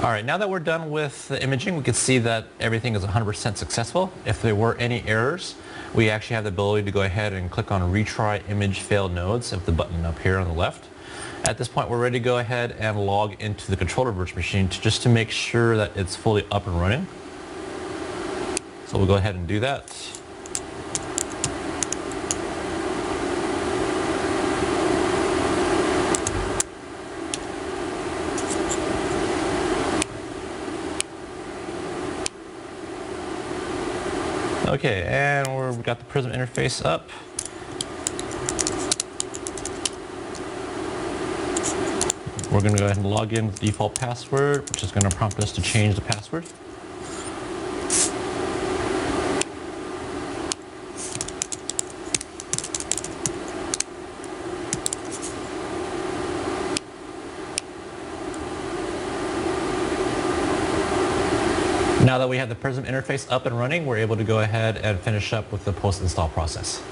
All right, now that we're done with the imaging, we can see that everything is 100% successful. If there were any errors, we actually have the ability to go ahead and click on Retry Image Failed Nodes with the button up here on the left. At this point, we're ready to go ahead and log into the controller virtual machine just to make sure that it's fully up and running. So we'll go ahead and do that. Okay, and we've got the Prism interface up. We're going to go ahead and log in with the default password, which is going to prompt us to change the password. Now that we have the Prism interface up and running, we're able to go ahead and finish up with the post-install process.